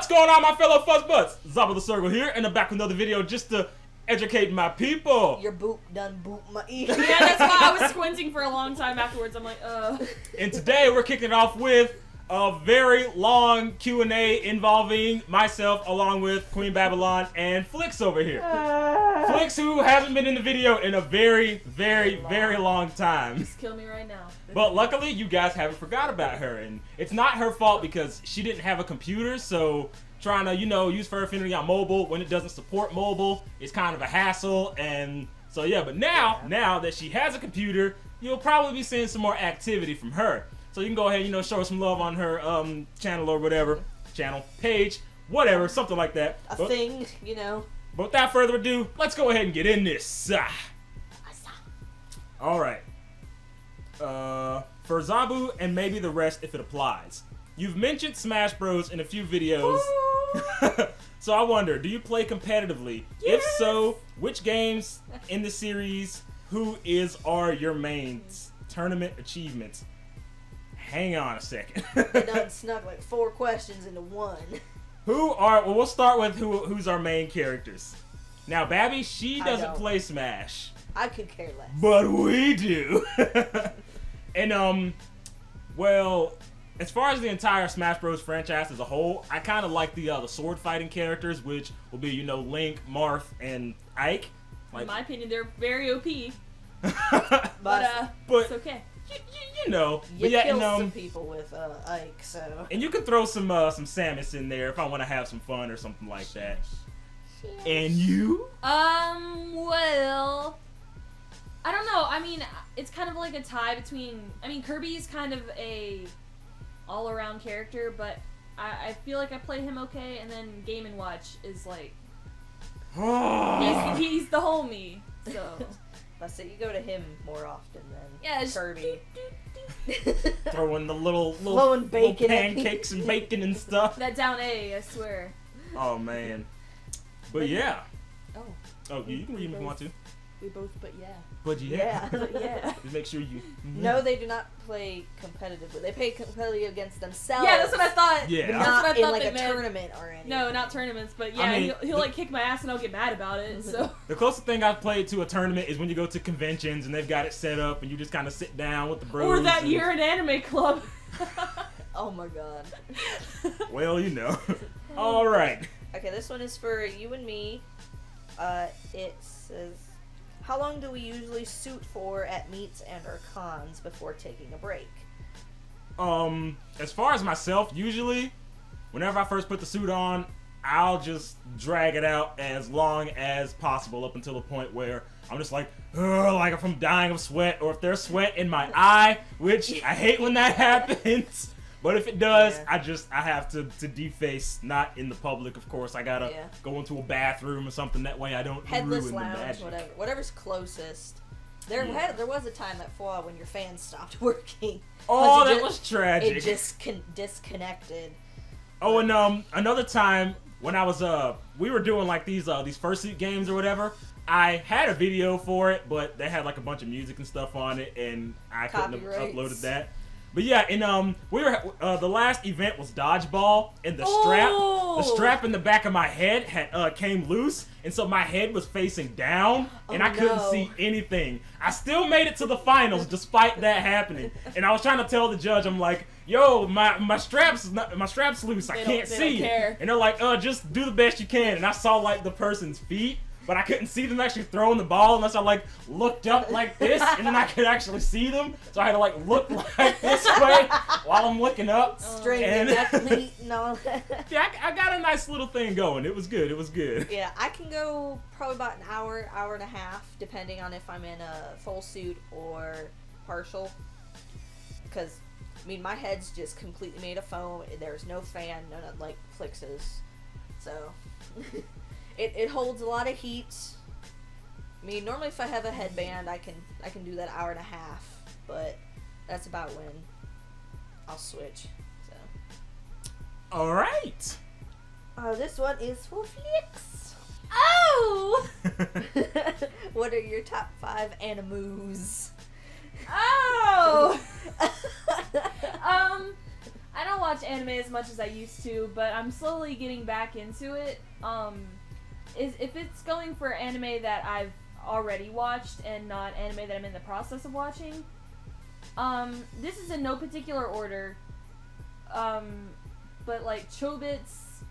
What's going on, my fellow fuzzbutts? ZabuTheSergal here, and I'm back with another video just to educate my people. Your boop done boop my ear. Yeah, that's why I was squinting for a long time afterwards. I'm like, And today we're kicking it off with a very long Q&A involving myself along with QueenBabylon and Flix over here. Flix, who hasn't been in the video in a very long time. Just kill me right now. But luckily, you guys haven't forgot about her, and it's not her fault because she didn't have a computer, so trying to, use Fur Affinity on mobile when it doesn't support mobile is kind of a hassle, and so yeah, but now that she has a computer, you'll probably be seeing some more activity from her. So you can go ahead and, show her some love on her channel or whatever, page, whatever, something like that. Thing. But without further ado, let's go ahead and get in this. Alright. For Zabu and maybe the rest if it applies. You've mentioned Smash Bros in a few videos. So I wonder, do you play competitively? Yes. If so, which games in the series, are your mains? Tournament achievements. Hang on a second. They done snuck like 4 questions into one. We'll start with who's our main characters. Now, Babby, she doesn't play Smash. I could care less. But we do. And, well, as far as the entire Smash Bros. Franchise as a whole, I kind of like the sword fighting characters, which will be, Link, Marth, and Ike. In my opinion, they're very OP. but it's okay. You kill some people with Ike, so. And you can throw some Samus in there if I want to have some fun or something like that. And you? Well, I don't know. I mean, it's kind of like a tie between. I mean, Kirby's kind of a all-around character, but I feel like I play him okay. And then Game & Watch is like he's the homie. So. So you go to him more often than Kirby. Throwing the little bacon pancakes and bacon and stuff. That down A, I swear. Oh man. But yeah. Oh, you can read if you want to. We both, but yeah. But yeah. Yeah. Just make sure you. No, they do not play competitively. They play competitively against themselves. Yeah, that's what I thought. Yeah. That's what I thought in like they a meant. tournament or anything. No, not tournaments, but yeah, he'll like kick my ass and I'll get mad about it. So the closest thing I've played to a tournament is when you go to conventions and they've got it set up and you just kind of sit down with the bros. Or that year in anime club. Oh my god. Well, All right. Okay, this one is for you and me. It says, how long do we usually suit for at meets and or cons before taking a break? As far as myself, usually, whenever I first put the suit on, I'll just drag it out as long as possible up until the point where I'm just like if I'm dying of sweat, or if there's sweat in my eye, which I hate when that happens. But if it does, I have to deface, not in the public, of course. I gotta go into a bathroom or something. That way I don't Headless ruin lounge, the magic. whatever's closest. There was a time at fall when your fan stopped working. Oh, that was tragic. It just disconnected. Oh, and another time when I was we were doing like these Fursuit games or whatever. I had a video for it, but they had like a bunch of music and stuff on it, and I couldn't have uploaded that. But yeah, and we were the last event was dodgeball, and the strap in the back of my head had came loose, and so my head was facing down, and I couldn't see anything. I still made it to the finals despite that happening, and I was trying to tell the judge, I'm like, "Yo, my strap's loose. I can't see." And they're like, just do the best you can." And I saw like the person's feet, but I couldn't see them actually throwing the ball unless I looked up like this, and then I could actually see them. So I had to look like this way while I'm looking up. Straighten the neck meat and all that. Yeah, I got a nice little thing going. It was good. Yeah, I can go probably about an hour and a half, depending on if I'm in a full suit or partial. Because, my head's just completely made of foam. There's no fan, none of like Flix's. So... It holds a lot of heat. Normally if I have a headband, I can do that hour and a half, but that's about when I'll switch. So. All right. This one is for Flix. Oh. What are your top 5 animus? Oh. I don't watch anime as much as I used to, but I'm slowly getting back into it. If it's going for anime that I've already watched and not anime that I'm in the process of watching, this is in no particular order. But like Chobits,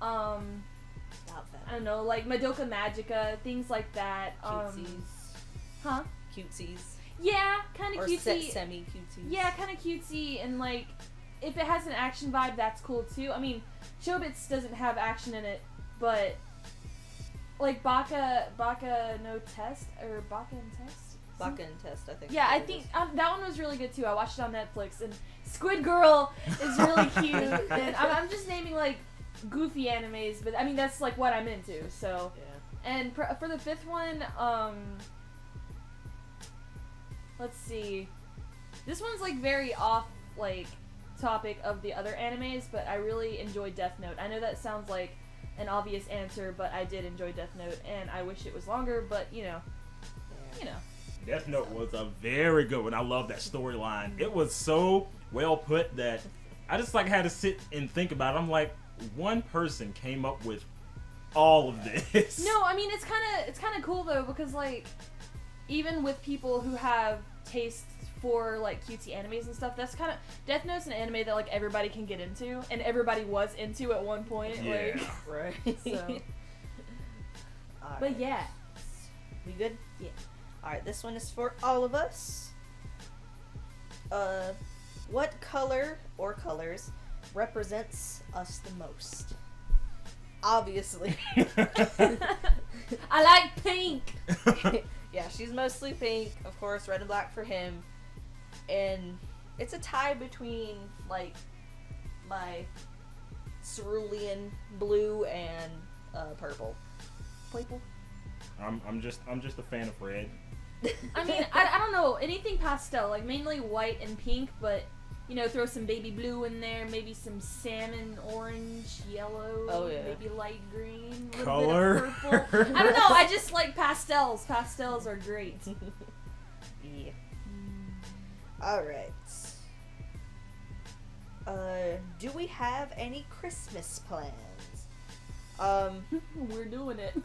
I don't know, like Madoka Magica, things like that. Cutesies. Huh? Cutesies. Yeah, kind of Or cutesy. semi-cutesies. Yeah, kind of cutesy, and like, if it has an action vibe, that's cool too. I mean, Chobits doesn't have action in it, but like Baka no Test, or Baka and Test? Baka and Test, I think. Yeah, I think that one was really good too. I watched it on Netflix, and Squid Girl is really cute. And I'm just naming like goofy animes, but I mean that's like what I'm into. So, yeah. And for the fifth one, let's see. This one's like very off like topic of the other animes, but I really enjoyed Death Note. I know that sounds like an obvious answer, but I did enjoy Death Note, and I wish it was longer, but you know. Death Note was a very good one. I love that storyline. It was so well put that I just like had to sit and think about it. I'm like, one person came up with all of this. No, I mean it's kind of cool though, because like even with people who have tastes for like cutesy animes and stuff, that's kind of Death Note's an anime that like everybody can get into, and everybody was into at one point. Yeah. Like, Right. so. Alright. But yeah, We good? Yeah. Alright, this one is for all of us. What color or colors represents us the most? Obviously. I like pink. Yeah, she's mostly pink. Of course, red and black for him. And it's a tie between, like, my cerulean blue and purple. Purple? I'm just a fan of red. I mean, I don't know, anything pastel, like mainly white and pink, but you know, throw some baby blue in there, maybe some salmon, orange, yellow, Oh, yeah. maybe light green, a little Color. bit of purple. I don't know, I just like pastels. Pastels are great. Yeah. Alright. Do we have any Christmas plans? We're doing it.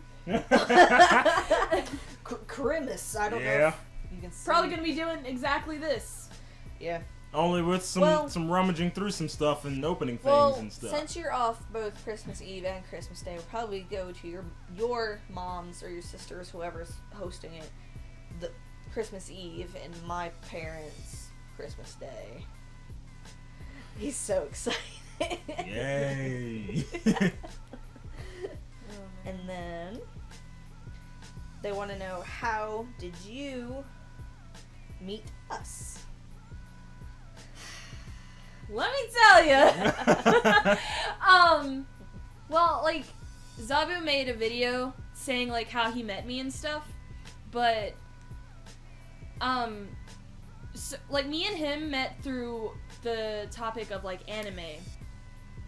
Christmas, I don't know Yeah. if you can see. Probably gonna be doing exactly this. Yeah. Only with some rummaging through some stuff and opening things and stuff. Since you're off both Christmas Eve and Christmas Day, we'll probably go to your mom's or your sister's, whoever's hosting it, the Christmas Eve, and my parents' Christmas Day. He's so excited. Yay. And then they want to know, how did you meet us? Let me tell you. Well, like, Zabu made a video saying, like, how he met me and stuff, but, so, like, me and him met through the topic of, like, anime,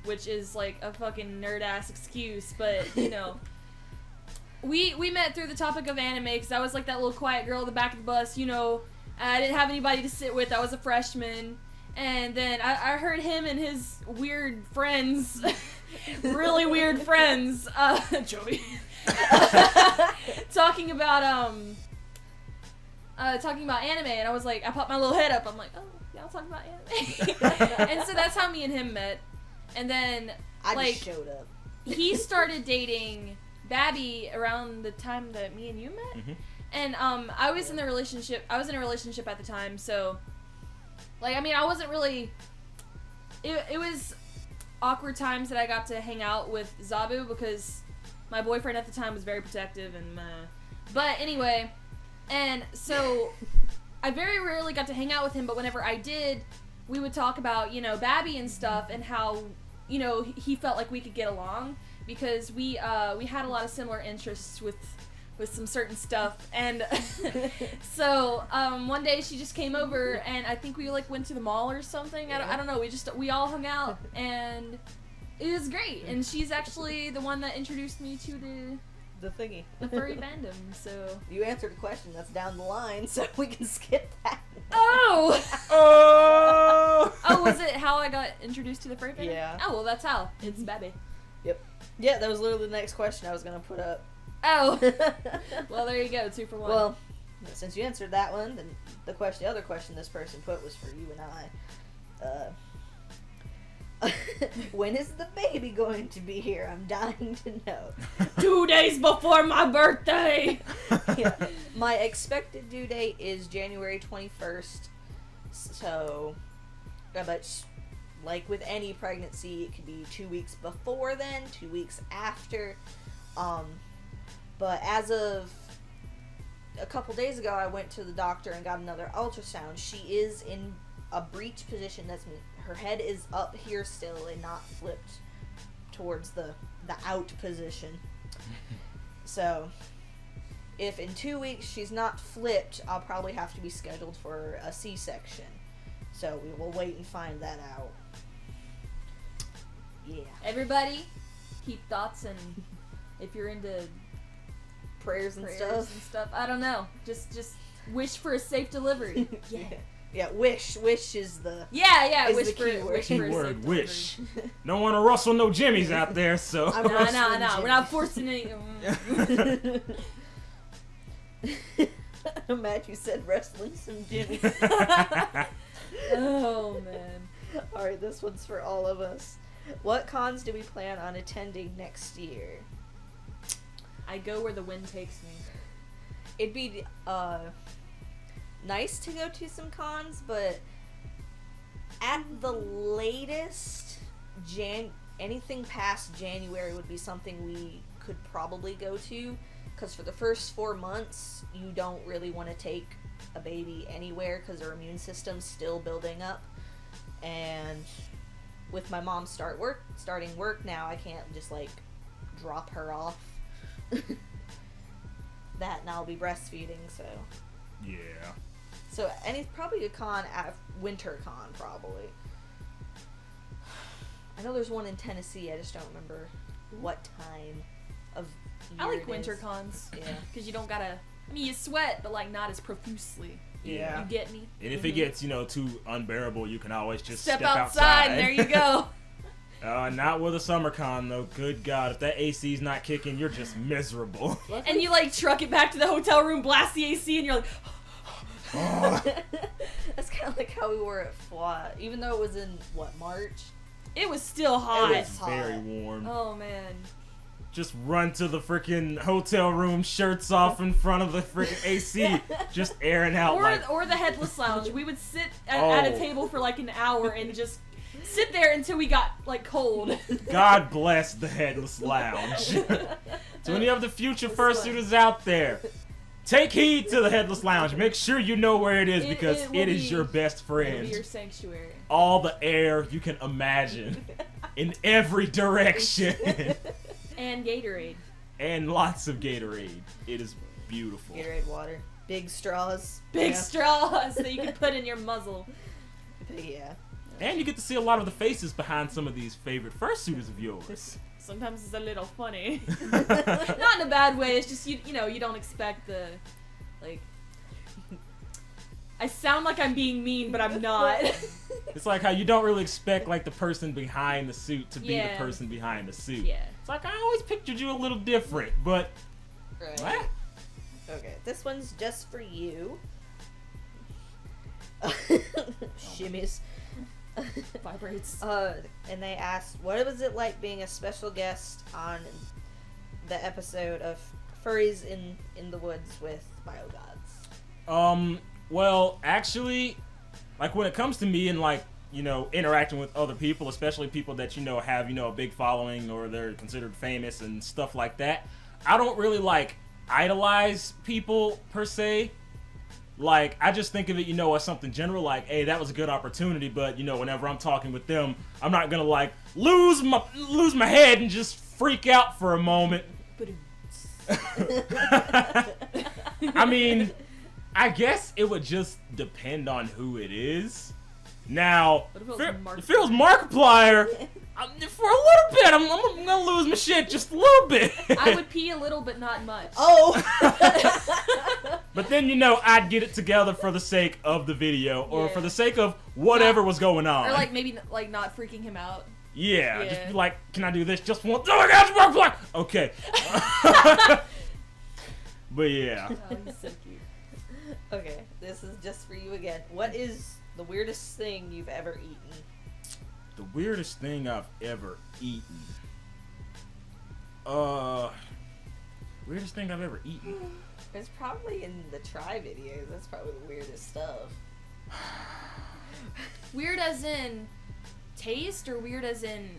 which is, like, a fucking nerd-ass excuse, but, you know, we met through the topic of anime, because I was, like, that little quiet girl at the back of the bus, you know, I didn't have anybody to sit with, I was a freshman. And then I heard him and his weird friends, really weird friends, Joey, talking about anime, and I was like, I popped my little head up, I'm like, oh, y'all talking about anime? And so that's how me and him met. And then, I like, just showed up. he started dating Babby around the time that me and you met. Mm-hmm. And I was in a relationship at the time, so like, I mean, I wasn't really, it was awkward times that I got to hang out with Zabu, because my boyfriend at the time was very protective, and but anyway, and so I very rarely got to hang out with him, but whenever I did, we would talk about, you know, Babby and stuff, and how, you know, he felt like we could get along, because we had a lot of similar interests with some certain stuff, and so one day she just came over, and I think we like went to the mall or something. I don't know. We all hung out, and it was great. And she's actually the one that introduced me to the thingy. The furry fandom, so... You answered a question that's down the line, so we can skip that. Oh! Oh! Oh, was it how I got introduced to the furry fandom? Yeah. Oh, well, that's how. It's Babby. Yep. Yeah, that was literally the next question I was gonna put up. Oh! Well, there you go. 2 for 1. Well, since you answered that one, then the other question this person put was for you and I. When is the baby going to be here? I'm dying to know. 2 days before my birthday! Yeah. My expected due date is January 21st. So, but like with any pregnancy, it could be 2 weeks before then, 2 weeks after. But as of a couple days ago, I went to the doctor and got another ultrasound. She is in a breech position. That's her head is up here still and not flipped towards the out position. So, if in 2 weeks she's not flipped, I'll probably have to be scheduled for a C-section. So we will wait and find that out. Yeah. Everybody, keep thoughts and if you're into Prayers and stuff. I don't know. Just wish for a safe delivery. Yeah. Yeah, wish is the... Yeah, is wish the for key word. wish for a safe Keyword delivery. wish. Don't want to rustle no jimmies out there, so. I'm No, rustling we're not forcing any. I'm mad you said wrestling some Jimmy. Oh man. Alright, this one's for all of us. What cons do we plan on attending next year? I go where the wind takes me. It'd be nice to go to some cons, but at the latest, anything past January would be something we could probably go to, because for the first 4 months, you don't really want to take a baby anywhere because their immune system's still building up, and with my mom starting work now, I can't just like drop her off. That, and I'll be breastfeeding, so Yeah. so probably a con at winter con probably. I know there's one in Tennessee, I just don't remember what time of year I like it winter is. cons. Yeah. Because you don't gotta. I mean, you sweat, but like not as profusely. Yeah. You get me? And if it gets, too unbearable, you can always just Step outside, and there you go. Not with a summer con, though. Good God, if that AC's not kicking, you're just miserable. And you like truck it back to the hotel room, blast the AC, and you're like, That's kind of like how we were at FWA, even though it was in March. it was still hot. It was very warm. Oh man. Just run to the freaking hotel room, shirts off in front of the freaking AC, just airing out Or the headless lounge. We would sit at a table for like an hour and just sit there until we got like cold. God bless the headless lounge. To any of the future fursuiters out there, take heed to the headless lounge. Make sure you know where it is because it is your best It'll friend. be your sanctuary. All the air you can imagine in every direction. And Gatorade. And lots of Gatorade. It is beautiful. Gatorade water. Big straws. Big straws that you can put in your muzzle. Yeah. And you get to see a lot of the faces behind some of these favorite fursuiters of yours. Sometimes it's a little funny. Not in a bad way, it's just, you don't expect the, like... I sound like I'm being mean, but I'm not. It's like how you don't really expect like the person behind the suit to be the person behind the suit. Yeah. It's like I always pictured you a little different, but Right. what? Okay, this one's just for you. Shimmies. Vibrates. And they asked, what was it like being a special guest on the episode of Furries in the Woods with Biogods? Well, actually, like when it comes to me and like, interacting with other people, especially people that, have, a big following or they're considered famous and stuff like that, I don't really like idolize people per se. Like, I just think of it, as something general, like, hey, that was a good opportunity, but, whenever I'm talking with them, I'm not gonna, like, lose my head and just freak out for a moment. I mean, I guess it would just depend on who it is. Now, if it was Markiplier, for a little bit, I'm gonna lose my shit just a little bit. I would pee a little, but not much. Oh! But then, I'd get it together for the sake of the video, or for the sake of whatever was going on. Or, like, maybe, like, not freaking him out. Yeah, just be like, can I do this just once? Oh my gosh, work black! Okay. But yeah. Oh, he's so cute. Okay, this is just for you again. What is the weirdest thing you've ever eaten? The weirdest thing I've ever eaten. Weirdest thing I've ever eaten. It's probably in the try videos. That's probably the weirdest stuff. Weird as in taste, or weird as in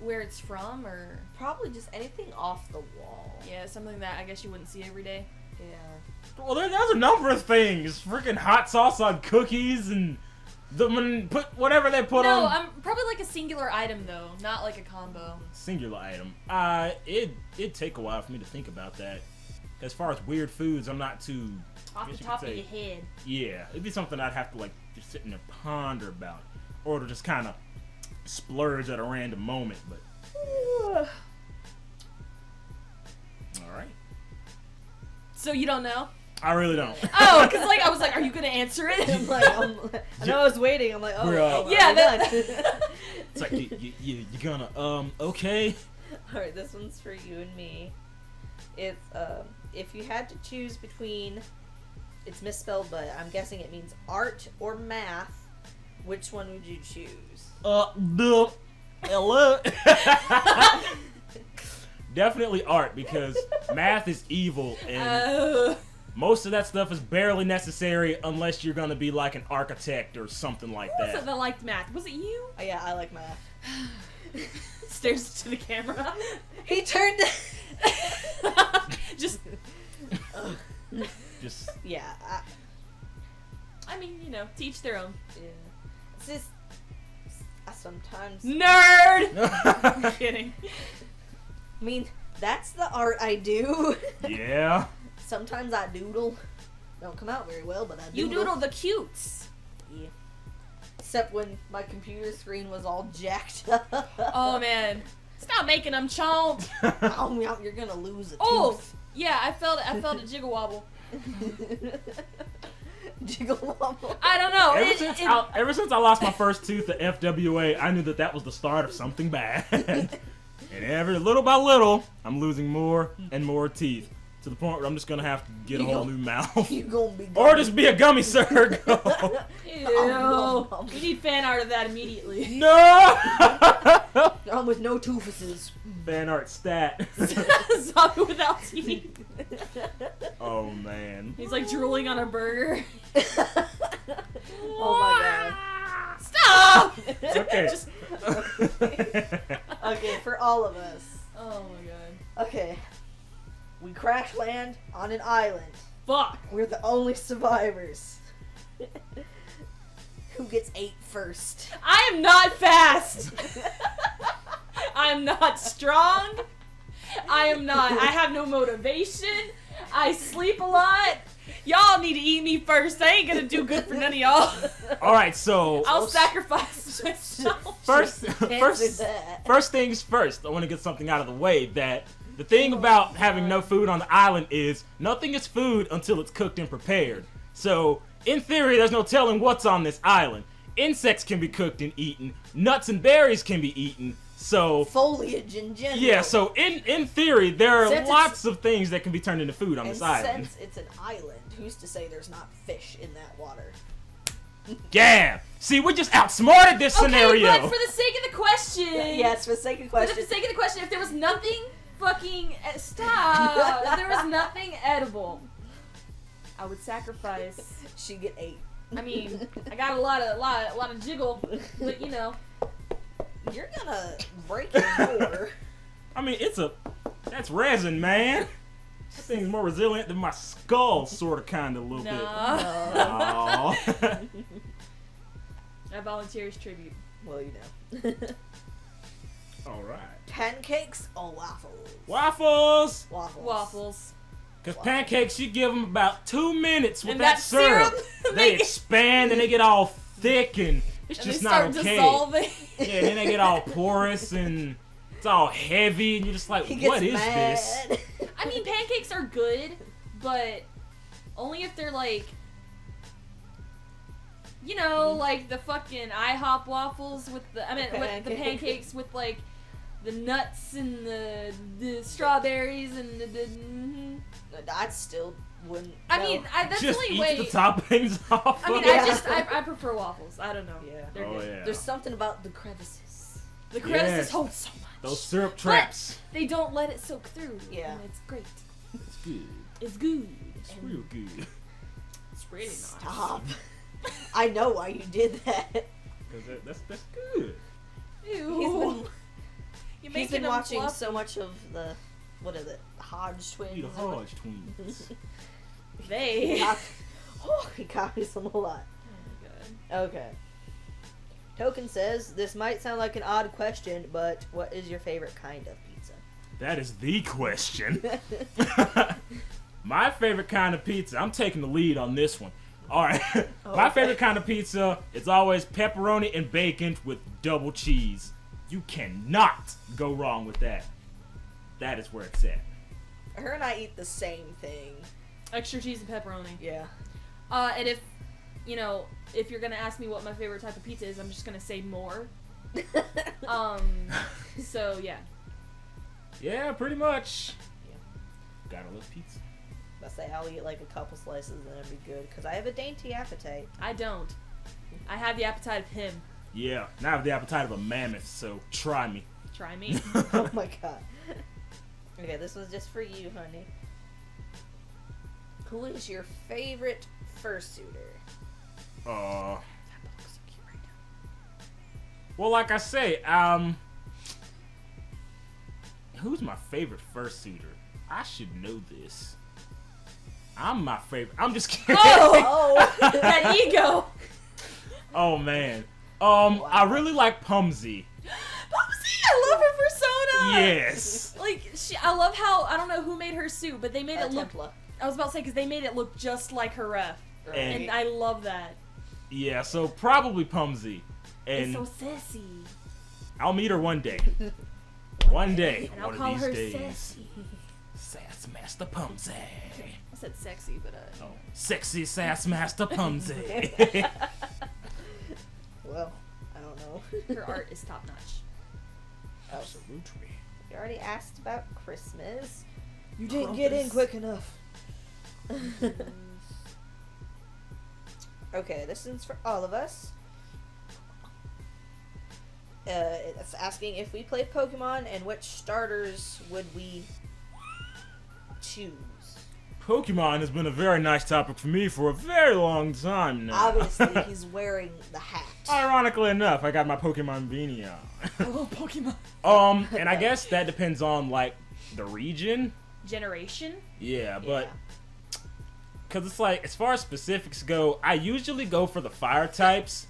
where it's from, or Probably just anything off the wall. yeah, something that I guess you wouldn't see every day. Yeah. Well, there's a number of things. Freaking hot sauce on cookies and put whatever they put No, on. I'm probably like a singular item though, not like a combo. Singular item. It'd take a while for me to think about that. As far as weird foods, I'm not too. Off guess the you top could of say- your head. Yeah, it'd be something I'd have to like just sit and ponder about, or to just kind of splurge at a random moment. But all right, So you don't know? I really don't. Oh, because like I was like, are you gonna answer it? I know I was waiting. I'm like, oh, We're, yeah, that. It's like you gonna okay. Alright, this one's for you and me. It's, if you had to choose between, it's misspelled, but I'm guessing it means art or math, which one would you choose? Hello. Definitely art, because math is evil, and most of that stuff is barely necessary unless you're gonna be like an architect or something like Who was that. it that liked math? Was it you? Oh, yeah, I like math. Stares to the camera. He turned. Just, Just Yeah, I mean, teach their own. yeah. It's just, I sometimes. Nerd! I'm kidding. I mean, that's the art I do. yeah. Sometimes I doodle. Don't come out very well, but I doodle. You doodle the cutes. Yeah. Except when my computer screen was all jacked up. Oh man, stop making them chomp. Oh, you're gonna lose a Oh, tooth. yeah, I felt it jiggle wobble. Jiggle wobble. I don't know. Ever since I lost my first tooth at FWA, I knew that was the start of something bad. And little by little, I'm losing more and more teeth, to the point where I'm just gonna have to get a whole new mouth, You gonna be. or just be a gummy Sergal. Ew. We need fan art of that immediately. No. I'm with no toofuses. Fan art stat. Zabu without teeth. Oh man. He's like drooling on a burger. Oh my Stop! It's okay. Just, god. Okay, for all of us. oh my god. Okay. We crash land on an island. Fuck. We're the only survivors. Who gets ate first? I am not fast. I'm not strong. I have no motivation. I sleep a lot. Y'all need to eat me first. I ain't gonna do good for none of y'all. All right, so I'll sacrifice myself. first that. things first. I want to get something out of the way. That the thing about having no food on the island is nothing is food until it's cooked and prepared. So in theory, there's no telling what's on this island. Insects can be cooked and eaten. Nuts and berries can be eaten. So Foliage in general. yeah, so in theory, there are Since lots of things that can be turned into food on And this island. since it's an island, who's to say there's not fish in that water? Yeah. See, we just outsmarted this scenario. Okay, but for the sake of the question. Yes, for the sake of For the question. sake of the question, if there was nothing fucking stop, if there was nothing edible, I would sacrifice. She get ate. I mean, I got a lot of jiggle, but You're gonna break your door. I mean, that's resin, man. That thing's more resilient than my skull, sort of, kind of, a little bit. Nah. Aw. I volunteer as tribute. Well, you know. All right. Pancakes or waffles? Waffles. Waffles. Because pancakes, you give them about 2 minutes with And that that syrup. syrup, They they- expand and they get all thick and it's And just they not start okay. dissolving. Yeah, then they get all porous and It's all heavy, and you're just like, He gets what is mad. this? I mean, pancakes are good, but only if they're like, you know, like the fucking IHOP waffles with the, with the pancakes with like the nuts and the strawberries and the I still wouldn't. I no. mean, that's Just the only eat way. the toppings off. I mean, of it. I prefer waffles. I don't know. Yeah. They're Oh, good. yeah. There's something about the crevices. The crevices Yes. hold so much. Those syrup traps. But they don't let it soak through. Yeah. And it's great. It's good. It's good. It's real good. It's really nice. Stop. I know why you did that. Cause that's good. Ew. He's been watching so much of the, what is it, Hodge twins? Eat a Hodge twins. They. He copies them a lot. Oh my god. Okay. Token says, this might sound like an odd question, but what is your favorite kind of pizza? That is the question. My favorite kind of pizza. I'm taking the lead on this one. All right. My favorite kind of pizza is always pepperoni and bacon with double cheese. You cannot go wrong with that. That is where it's at. Her and I eat the same thing. Extra cheese and pepperoni. Yeah. And if, you know, if you're gonna ask me what my favorite type of pizza is, I'm just gonna say more. So yeah. Yeah, pretty much. Yeah. Gotta love pizza. I say I'll eat like a couple slices and it'll be good because I have a dainty appetite. I don't. I have the appetite of him. Yeah, now I have the appetite of a mammoth, so try me. Try me. Oh my god. Okay, this was just for you, honey. Who is your favorite fursuiter? Well, That book is so cute right now. like I say, who's my favorite fursuiter? I should know this. I'm my favorite. I'm just kidding. Oh! That ego! Oh man. I really like Pumsy. Pumsy! I love her persona! Yes. Like, I love how, I don't know who made her suit, but they made it look, Templa. I was about to say, because they made it look just like her ref. And I love that. Yeah, so probably Pumsy. It's And so sassy. I'll meet her one day. One day. And I'll One call of her these days. sassy. Sass Master Pumsy. I said sexy, but Oh, sexy Sass Master Pumsy. Well, I don't know. her art is top notch. Absolutely. You already asked about Christmas. You didn't didn't get in Krampus. quick enough. Okay, this is for all of us. It's asking if we play Pokemon and which starters would we choose. Pokemon has been a very nice topic for me for a very long time now. Obviously, he's wearing the hat. Ironically enough, I got my Pokemon beanie I love Pokemon. And I guess that depends on, like, the region. Generation? Yeah, but... Because it's like, as far as specifics go, I usually go for the fire types.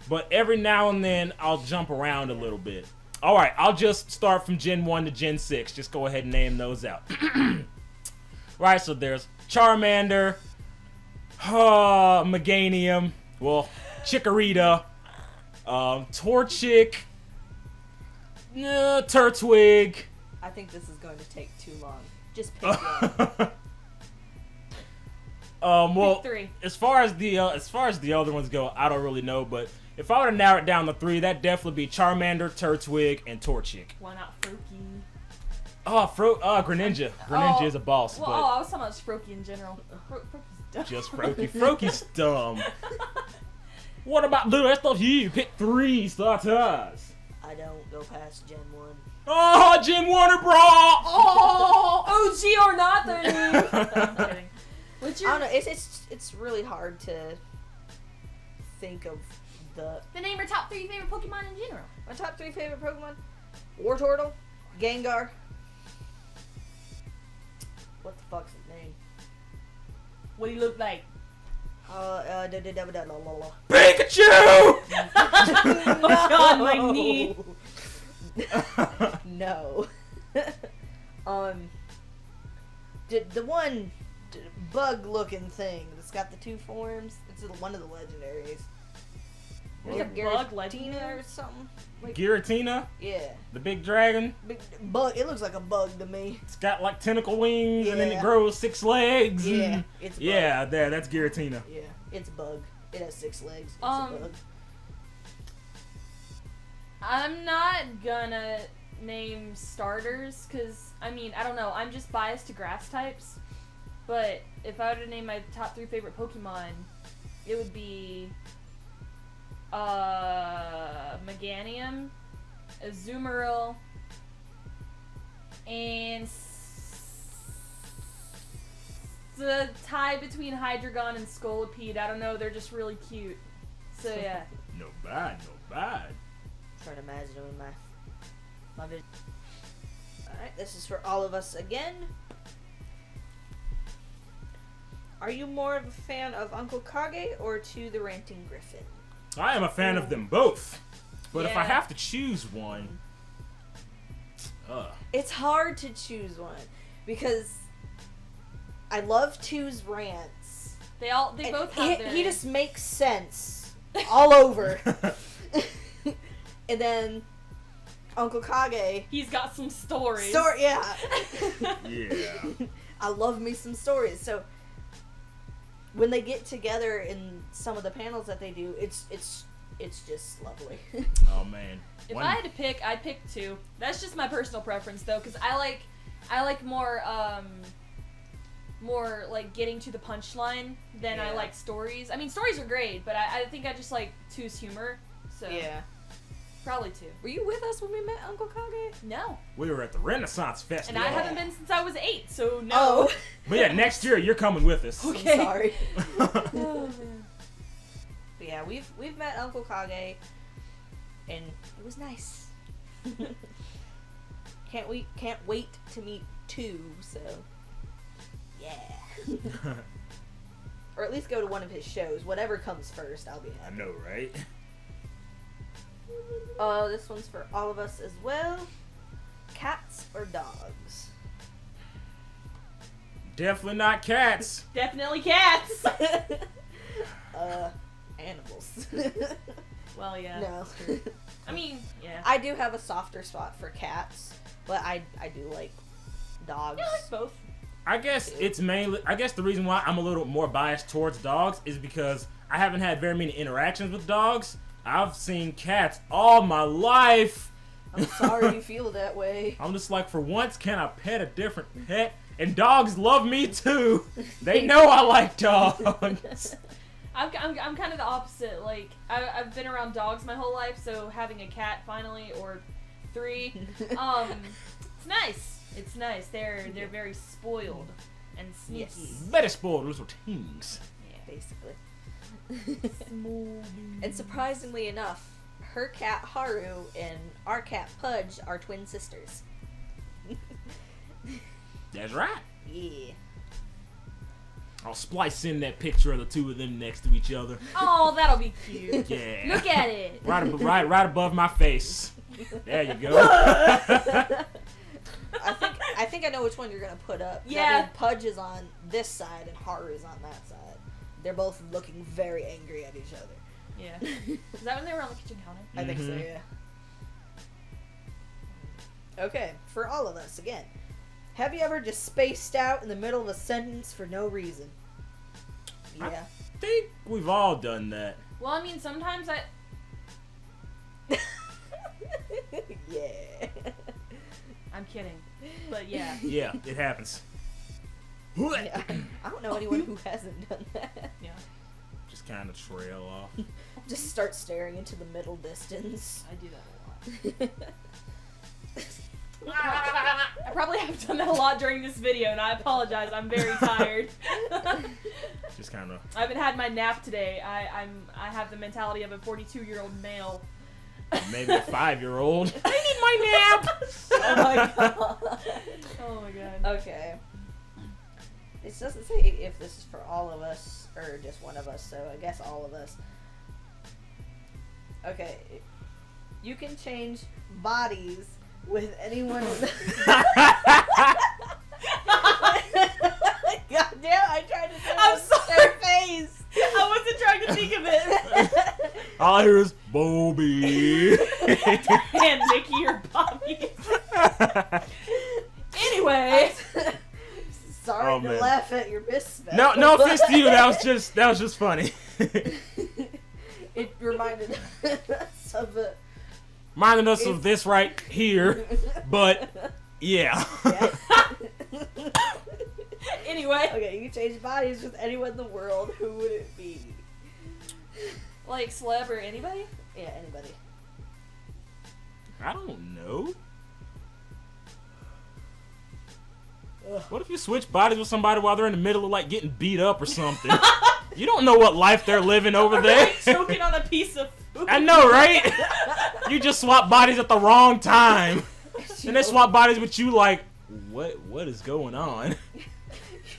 But every now and then, I'll jump around a little bit. Alright, I'll just start from Gen 1 to Gen 6. Just go ahead and name those out. Right, so there's Charmander, Meganium, well, Chikorita, Torchic, Turtwig. I think this is going to take too long. Just pick one. Well, Pick three. as far as the other ones go, I don't really know, but if I were to narrow it down to three, that'd definitely be Charmander, Turtwig, and Torchic. Why not Froakie? Greninja. Greninja is a boss, Well, but I was talking about Froakie in general. Froakie's dumb. just Froakie. Froakie's dumb. What about the rest of you? Pick three starters. I don't go past Gen 1. Oh, Gen 1 or bra! Oh, OG or not, I'm kidding. What's I don't your... know. It's really hard to think of the Then name your top 3 favorite Pokemon in general. my top 3 favorite Pokemon: Wartortle, Gengar. What the fuck's his name? What do you look like? Pikachu! Oh my god, my knee. No. The one bug-looking thing that's got the 2 forms. It's one of the legendaries. There's a Giratina or something. Like, Giratina, yeah. the big dragon. Big bug. It looks like a bug to me. It's got like tentacle wings, and then it Yeah. grows 6 legs. Yeah, and- it's a bug. yeah, that's Giratina. Yeah, it's a bug. It has 6 legs. It's a bug. I'm not gonna name starters because I mean I don't know. I'm just biased to grass types. But if I were to name my top 3 favorite Pokemon, it would be Meganium, Azumarill, and the tie between Hydreigon and Scolipede. I don't know. They're just really cute. So yeah. No bad, no bad. Trying to imagine them in my vision. Alright, this is for all of us again. Are you more of a fan of Uncle Kage or To the Ranting Griffin? I am a fan of them both. But if I Yeah. have to choose one, It's hard to choose one because I love Two's rants. They And both have their... he just makes sense all over. And then Uncle Kage. He's got some stories. Yeah. yeah. I love me some stories. So when they get together in some of the panels that they do, it's just lovely. Oh man. If I had to pick, I'd pick 2. That's just my personal preference though, because I like more like getting to the punchline than I Yeah. like stories. I mean, stories are great, but I think I just like 2's humor. So Yeah. probably 2. Were you with us when we met Uncle Kage? No, We were at the Renaissance and Festival. I haven't been since I was 8. So no. Oh. But yeah, next year you're coming with us. I'm Okay. sorry. Oh, man. But yeah, we've met Uncle Kage, and it was nice. Can't wait to meet 2. So yeah. Or at least go to one of his shows. Whatever comes first, I'll be I happy. know, right? This one's for all of us as well. Cats or dogs? Definitely not cats. Definitely cats. Animals. Well, yeah. No. I mean, yeah. I do have a softer spot for cats, but I do like dogs. I like both. I guess the reason why I'm a little more biased towards dogs is because I haven't had very many interactions with dogs. I've seen cats all my life. I'm sorry you feel that way. I'm just like, for once, can I pet a different pet? And dogs love me too. They know I like dogs. I'm kind of the opposite. Like, I've been around dogs my whole life, so having a cat finally, or 3, it's nice. It's nice. They're very spoiled and sneaky. Yes. Very spoiled little things. Yeah. Basically. And surprisingly enough, her cat Haru and our cat Pudge are twin sisters. That's right. Yeah. I'll splice in that picture of the 2 of them next to each other. Oh, that'll be cute. Yeah. Look at it. Right above my face. There you go. I think I know which one you're gonna put up. Yeah. I mean, Pudge is on this side and Haru is on that side. They're both looking very angry at each other. Yeah. Is that when they were on the kitchen counter? I think so, Mhm. yeah. Okay, for all of us again. Have you ever just spaced out in the middle of a sentence for no reason? Yeah. I think we've all done that. Well, I mean, sometimes Yeah. I'm kidding. But yeah. Yeah, it happens. Yeah, I don't know anyone who hasn't done that. Yeah. Just kind of trail off. Just start staring into the middle distance. I do that a lot. I probably have done that a lot during this video, and I apologize. I'm very tired. Just kind of. I haven't had my nap today. I have the mentality of a 42-year-old male. Maybe a 5-year-old. I need my nap. Oh my god. Oh my god. Okay. It doesn't say if this is for all of us or just one of us, so I guess all of us. Okay. You can change bodies with anyone. God damn, I tried to say I'm it with sorry. their face. I wasn't trying to think of it. All All I hear is Bobby. And Nikki or Bobby. Anyway. Sorry to man. laugh at your misspell. No offense to you. That was just funny. It reminded us of a... Reminding us of this right here, but yeah. Anyway. Okay, you can change bodies with anyone in the world. Who would it be? Like celeb or anybody? Yeah, anybody. I don't know. What if you switch bodies with somebody while they're in the middle of like getting beat up or something? You don't know what life they're living over there. Like choking on a piece of food. I know, right? You just swap bodies at the wrong time. And they swap bodies with you like, what is going on?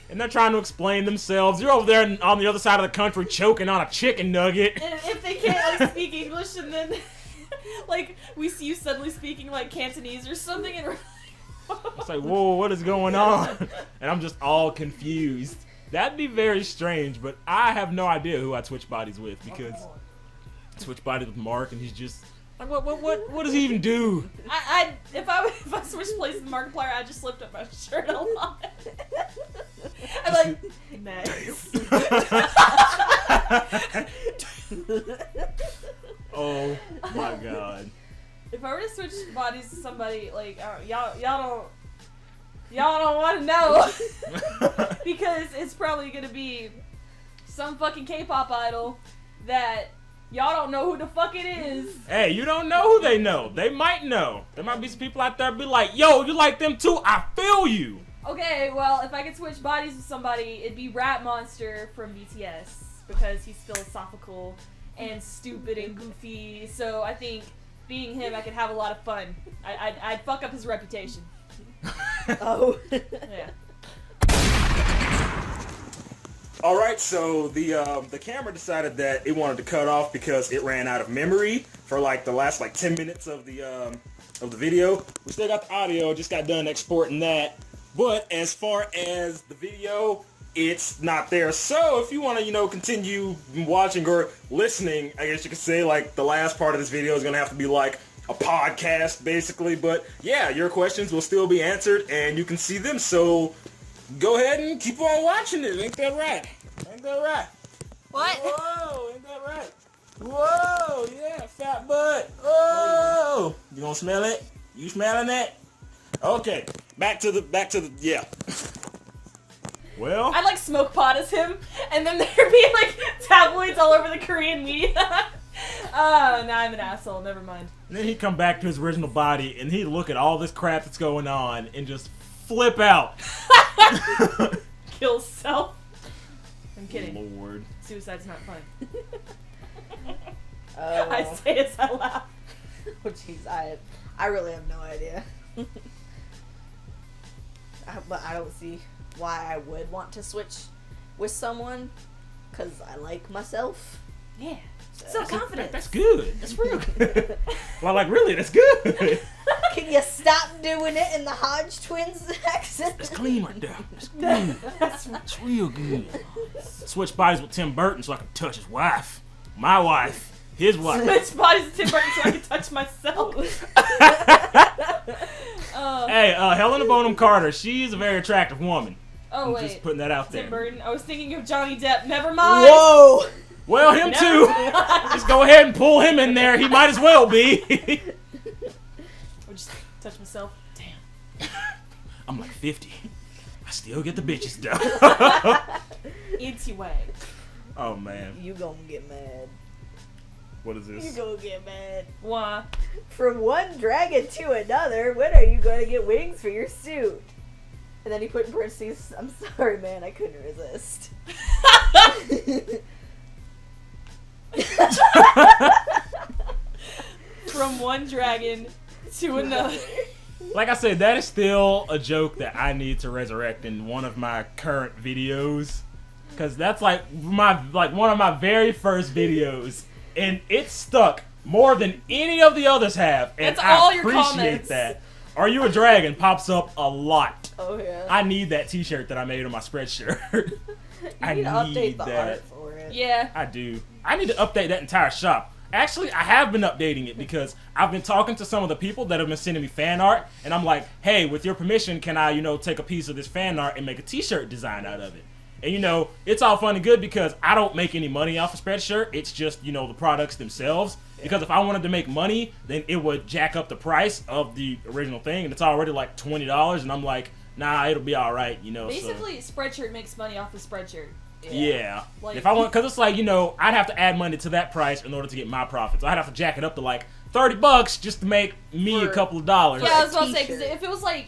And they're trying to explain themselves. You're over there on the other side of the country choking on a chicken nugget. And if they can't like speak English and then like we see you suddenly speaking like Cantonese or something and we're like, It's like, whoa, what is going on? And I'm just all confused. That'd be very strange, but I have no idea who I'd switch bodies with because I switch bodies with Mark and he's just like, what does he even do? if I switched places with Markiplier, I'd just lift up my shirt a lot. I'm like, nice. Oh my god. If I were to switch bodies to somebody, like, y'all don't want to know. Because it's probably going to be some fucking K-pop idol that y'all don't know who the fuck it is. Hey, you don't know who they know. They might know. There might be some people out there be like, yo, you like them too? I feel you. Okay, well, if I could switch bodies with somebody, it'd be Rat Monster from BTS. Because he's philosophical and stupid and goofy. So I think being him, I could have a lot of fun. I'd fuck up his reputation. Oh. Yeah. All right, so the camera decided that it wanted to cut off because it ran out of memory for like the last 10 minutes of the video. We still got the audio, just got done exporting that. But as far as the video, it's not there. So if you want to, continue watching or listening, I guess you could say the last part of this video is going to have to be like a podcast basically. But yeah, your questions will still be answered and you can see them. So go ahead and keep on watching it. Ain't that right? Ain't that right? What? Whoa, ain't that right? Whoa, yeah, fat butt. Whoa. You gonna smell it? You smelling it? Okay, back to the yeah. Well, I'd smoke pot as him, and then there'd be tabloids all over the Korean media. Oh, now I'm an asshole. Never mind. and then he'd come back to his original body and he'd look at all this crap that's going on and just flip out. Kill self. I'm kidding. Lord. Suicide's not fun. Oh. I say as I laugh. Oh, jeez, I really have no idea. But I don't see why I would want to switch with someone, because I like myself. Yeah. Self-confidence. That's good. That's real good. Well, really, that's good. Can you stop doing it in the Hodge twins accent? That's clean right there. That's good. That's real good. Switch bodies with Tim Burton so I can touch his wife. My wife. His wife. Switch bodies with Tim Burton so I can touch myself. Hey, Helena Bonham Carter. She's a very attractive woman. Oh, I'm wait. just putting that out there. Tim Burton. I was thinking of Johnny Depp. Never mind. Whoa! Well, him Never too. mind. Just go ahead and pull him in there. He might as well be. Or just touch myself. Damn. I'm 50. I still get the bitches done. Anti-way. Oh, man. You gonna get mad. What is You this? gonna get mad. Why? From one dragon to another, when are you gonna get wings for your suit? And then he put in parentheses, I'm sorry, man, I couldn't resist. From one dragon to another. Like I said, that is still a joke that I need to resurrect in one of my current videos. Because that's one of my very first videos. And it stuck more than any of the others have. And That's all I your appreciate comments. that. Are You a Dragon pops up a lot. Oh, yeah. I need that t-shirt that I made on my spreadshirt. You need to update the art for it. Yeah. I do. I need to update that entire shop. Actually, I have been updating it because I've been talking to some of the people that have been sending me fan art, and I'm like, hey, with your permission, can I, take a piece of this fan art and make a t-shirt design out of it? And, it's all fun and good because I don't make any money off of Spreadshirt. It's just, the products themselves. Because if I wanted to make money, then it would jack up the price of the original thing, and it's already like $20, and I'm like, nah, it'll be all right, Basically, Spreadshirt makes money off the Spreadshirt. Yeah. Like, if I want, because it's like, I'd have to add money to that price in order to get my profits. I'd have to jack it up to like $30 just to make me a couple of dollars. Yeah, I was about to say, because if it was like,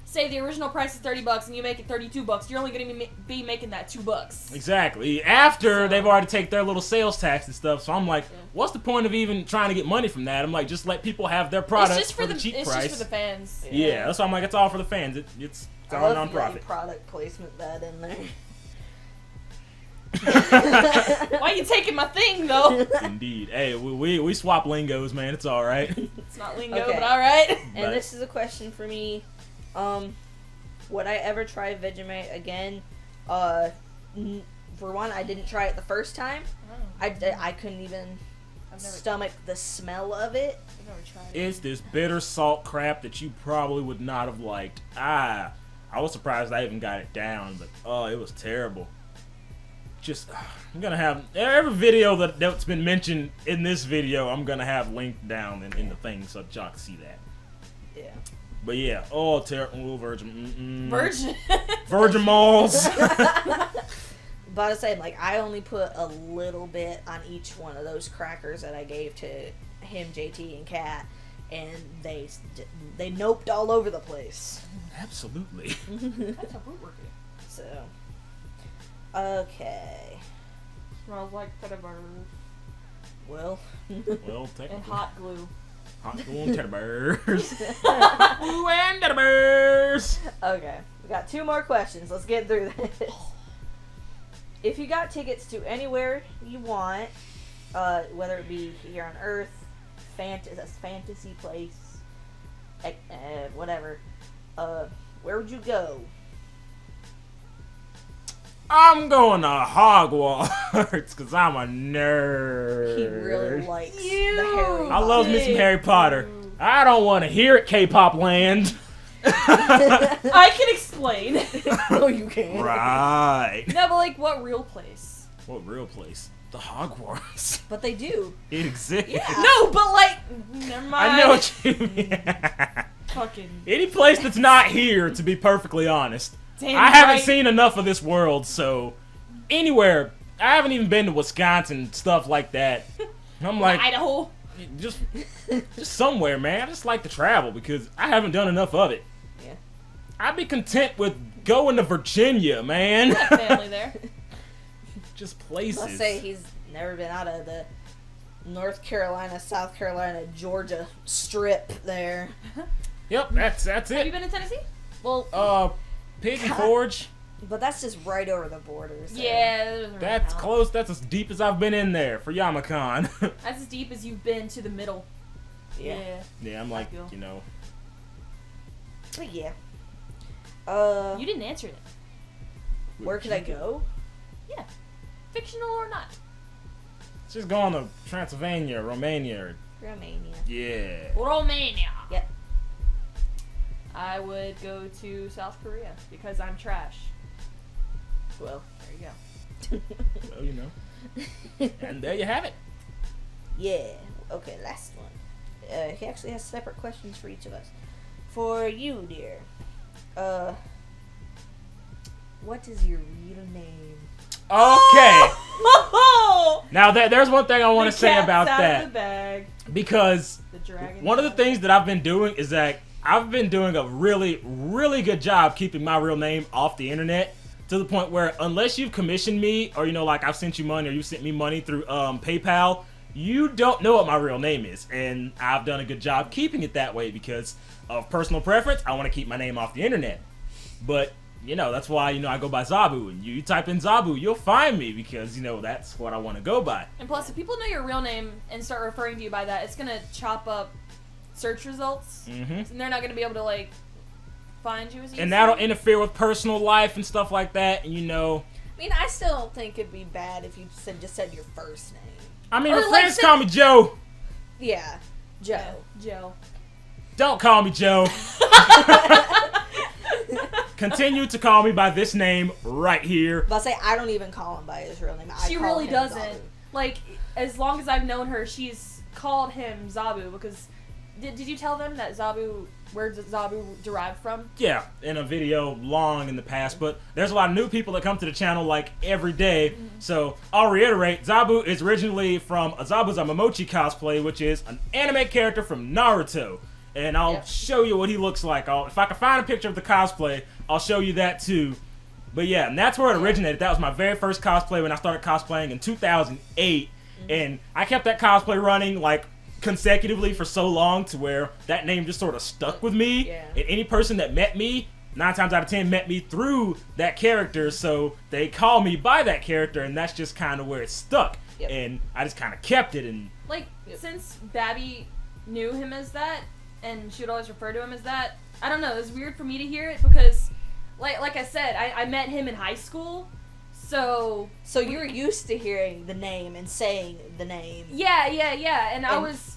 say the original price is $30 and you make it $32, you're only going to be making that $2. Exactly. After they've already taken their little sales tax and stuff, so I'm like, what's the point of even trying to get money from that? I'm like, just let people have their products for the cheap price. It's just for the fans. Yeah, that's why I'm like, it's all for the fans. It's all non-profit. Product placement that in there. Why are you taking my thing, though? Indeed. Hey, we swap lingos, man. It's all right. It's not lingo, but all right. And this is a question for me. Would I ever try Vegemite again? For one, I didn't try it the first time. I couldn't even stomach the smell of it. I've never tried it. It's this bitter salt crap that you probably would not have liked. I was surprised I even got it down, but it was terrible. Just, I'm gonna have every video that's been mentioned in this video, I'm gonna have linked down in the thing so y'all can see that. Yeah. But yeah, terrible Virgin. Virgin Malls. But I say, like, I only put a little bit on each one of those crackers that I gave to him, JT, and Kat, and they noped all over the place. Absolutely. That's how root work is. So, okay. Smells like teddy bears. Well, technically. And hot glue. Hot glue and teddy bears. Glue and teddy bears. Okay, we got 2 more questions. Let's get through this. If you got tickets to anywhere you want, whether it be here on Earth, a fantasy place, whatever, where would you go? I'm going to Hogwarts because I'm a nerd. He really likes the Harry I love me some Harry Potter. I don't want to hear it, K-pop land. I can explain. Oh, you can. Right. No, but like, what real place? What real place? The Hogwarts. But they do. It exists. Yeah. No, but like, never mind. I know what you mean. Fucking. Any place that's not here, to be perfectly honest. Damn I haven't right. seen enough of this world, so anywhere. I haven't even been to Wisconsin, stuff like that. I'm like, Idaho. just somewhere, man. I just like to travel because I haven't done enough of it. Yeah. I'd be content with going to Virginia, man. I have family there. Just places. Let's say he's never been out of the North Carolina, South Carolina, Georgia strip there. Yep, that's Have you it. been to Tennessee? Well, Piggy Forge. But that's just right over the border. So. yeah, that doesn't really That's count. close. That's as deep as I've been in there for Yamacon. That's as deep as you've been to the middle. Yeah. Yeah, I'm like, feel. But yeah. You didn't answer it. Where could I go? Yeah. Fictional or not. Just going to Transylvania, Romania. Romania. Yeah. Romania. Yep. I would go to South Korea because I'm trash. Well, There you go. Well, And there you have it. yeah. Okay, last one. He actually has separate questions for each of us. For you, dear. What is your real name? Okay. Oh! Now, there's one thing I want to say about Out that. of the bag. Because The dragon. one of the things that I've been doing is that I've been doing a really, really good job keeping my real name off the internet to the point where unless you've commissioned me or, like I've sent you money or you sent me money through PayPal, you don't know what my real name is. And I've done a good job keeping it that way because of personal preference. I want to keep my name off the internet. But, that's why, I go by Zabu. And you type in Zabu, you'll find me because, that's what I want to go by. And plus, if people know your real name and start referring to you by that, it's gonna chop up search results, and they're not gonna be able to find you as easily. And that'll interfere with personal life and stuff like that. And I mean, I still don't think it'd be bad if you just said your first name. I mean, Or my like friends say- call me Joe. Yeah, Joe. Joe. Don't call me Joe. Continue to call me by this name right here. But I say I don't even call him by his real name. I She call really him doesn't. Zabu. Like, as long as I've known her, she's called him Zabu because. Did you tell them that where Zabu derived from? Yeah, in a video long in the past, but there's a lot of new people that come to the channel like every day. So I'll reiterate, Zabu is originally from a ZabuTheSergal cosplay, which is an anime character from Naruto. And I'll show you what he looks like. If I can find a picture of the cosplay, I'll show you that too. But yeah, and that's where it originated. That was my very first cosplay when I started cosplaying in 2008. And I kept that cosplay running like consecutively for so long to where that name just sort of stuck with me. Yeah. And any person that met me, 9 times out of 10 met me through that character, so they call me by that character, and that's just kind of where it stuck. Yep. And I just kind of kept it. And Like, since Babby knew him as that, and she would always refer to him as that, I don't know, it was weird for me to hear it because, like I said, I met him in high school, so you're used to hearing the name and saying the name. yeah, and I was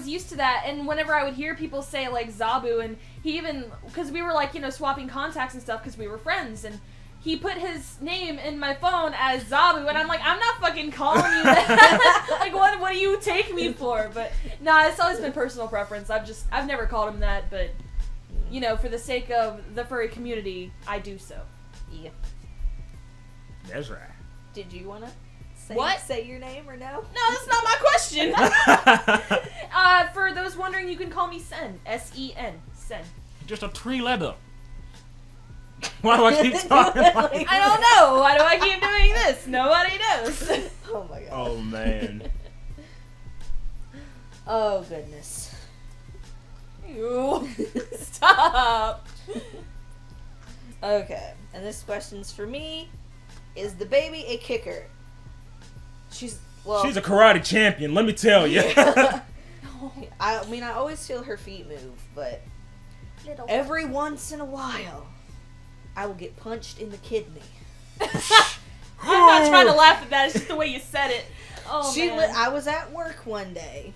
used to that, and whenever I would hear people say, like, Zabu, and he even, because we were, like, you know, swapping contacts and stuff because we were friends, and he put his name in my phone as Zabu, and I'm like, I'm not fucking calling you that. Like, what do you take me for? But, nah, it's always been personal preference. I've never called him that, but, you know, for the sake of the furry community, I do so. Yeah. that's right. Did you want to say your name or no? No, that's not my question. For those wondering, you can call me Sen. S-E-N. Sen. Just a 3-letter. Why do I keep talking like I don't know. Why do I keep doing this? Nobody knows. Oh my god. Oh, man. Oh goodness. Ew. Stop. Okay, and this question's for me. Is the baby a kicker? She's a karate champion, let me tell you. I mean, I always feel her feet move, but every once in a while, I will get punched in the kidney. I'm not trying to laugh at that. It's just the way you said it. Oh, man. I was at work one day,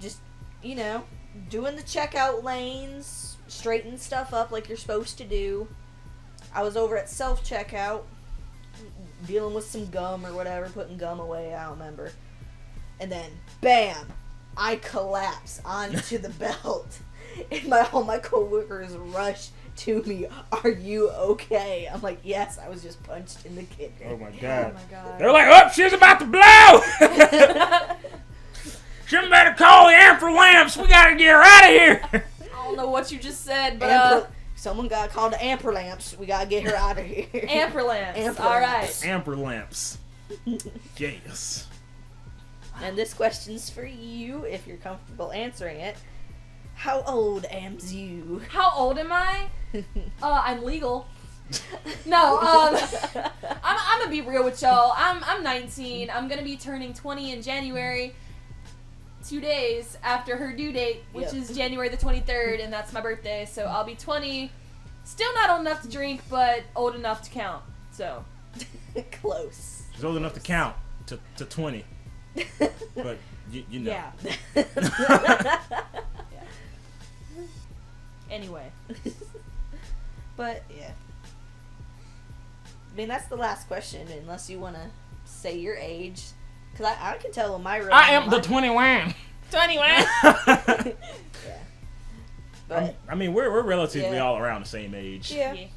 just, you know, doing the checkout lanes, straightening stuff up like you're supposed to do. I was over at self-checkout, dealing with some gum or whatever, putting gum away, I don't remember. And then, bam, I collapse onto the belt. And all my coworkers rush to me, "Are you okay?" I'm like, "Yes, I was just punched in the kidney." Oh my Oh god. my god. They're like, oh, she's about to blow! Somebody call the ambulance. We gotta get her out of here. I don't know what you just said, but Someone got called the amper lamps. We gotta get her out of here. amper lamps. Amper All lamps. right. Amper lamps. Yes. And this question's for you, if you're comfortable answering it. How old am you? How old am I? I'm legal. No, I'm gonna be real with y'all. I'm 19. I'm gonna be turning 20 in January. 2 days after her due date, which Yep. is January the 23rd, and that's my birthday. So I'll be 20. Still not old enough to drink, but old enough to count. So Close. She's old enough to count to 20. But, you know. yeah. Anyway, But, yeah. I mean, that's the last question, unless you want to say your age. Because I can tell my real I name. am the 21. 21. Yeah. But, I mean, we're relatively Yeah. all around the same age. yeah. I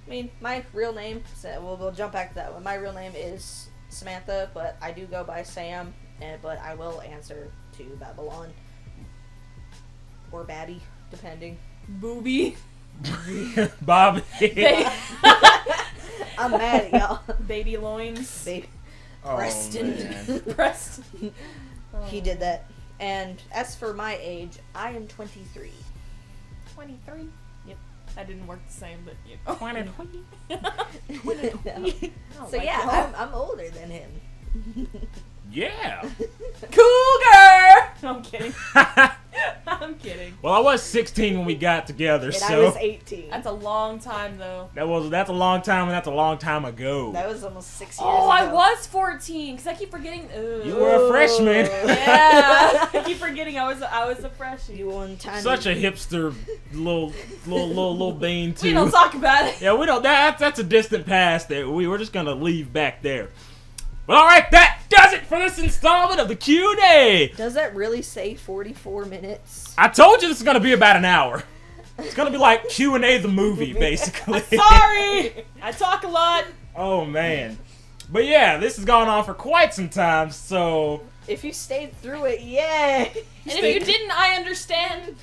mean, my real name, so we'll jump back to that one. My real name is Samantha, but I do go by Sam, but I will answer to Babylon. Or Batty, depending. Booby. Bobby. I'm mad at y'all. Baby loins. Baby. Oh, Preston. man. Preston. He did that. And as for my age, I am 23. 23. Yep. That didn't work the same, but you know. 20. So yeah, I'm older than him. Yeah. Cougar! No, I'm kidding. I'm kidding. Well, I was 16 when we got together, And so I was 18. That's a long time though. that's a long time, and that's a long time ago. That was almost 6 years Oh, ago. I was 14 because I keep forgetting. You were a freshman. Yeah, I keep forgetting I was a freshie. You one tiny. Such a hipster little bean too. We don't talk about it. Yeah, we don't. That's a distant past that we're just gonna leave back there. But all right, that does it for this installment of the Q&A. Does that really say 44 minutes? I told you this is gonna be about an hour. It's gonna be like Q&A the movie, basically. Sorry, I talk a lot. Oh man. But yeah, this has gone on for quite some time, so If you stayed through it, yay! And if you didn't, I understand.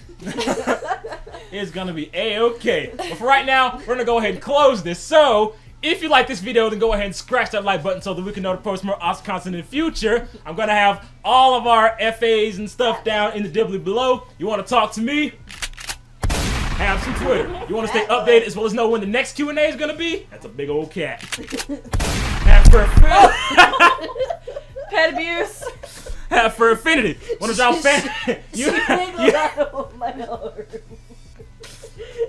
it's gonna be A-okay. But for right now, we're gonna go ahead and close this. So, if you like this video, then go ahead and scratch that like button so that we can know to post more awesome content in the future. I'm gonna have all of our FAs and stuff down in the dibbly below. You wanna talk to me? Have some Twitter. You wanna stay updated as well as know when the next Q&A is gonna be? That's a big old cat. Have for Pet abuse. Have for affinity. Wanna drop fan?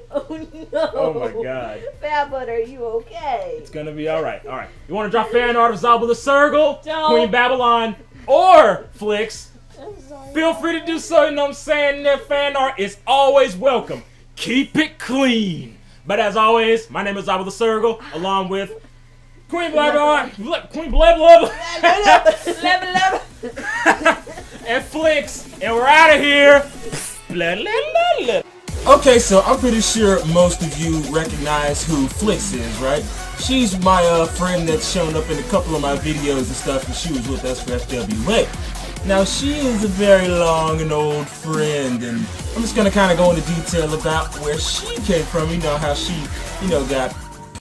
Oh no! Oh my god. Fat Butt, are you okay? It's gonna be alright. Alright. You wanna drop fan art of ZabuTheSergal, Don't. QueenBabylon, or Flix? I'm sorry. Feel free to do so, you know what I'm saying? Their fan art is always welcome. Keep it clean. But as always, my name is ZabuTheSergal, along with QueenBabylon, QueenBabylon, and Flix, and we're out of here. Blah, blah, blah, blah. Okay, so I'm pretty sure most of you recognize who Flix is, right? She's my friend that's shown up in a couple of my videos and stuff, and she was with us for FWA. Now, she is a very long and old friend, and I'm just gonna kind of go into detail about where she came from, you know, how she, got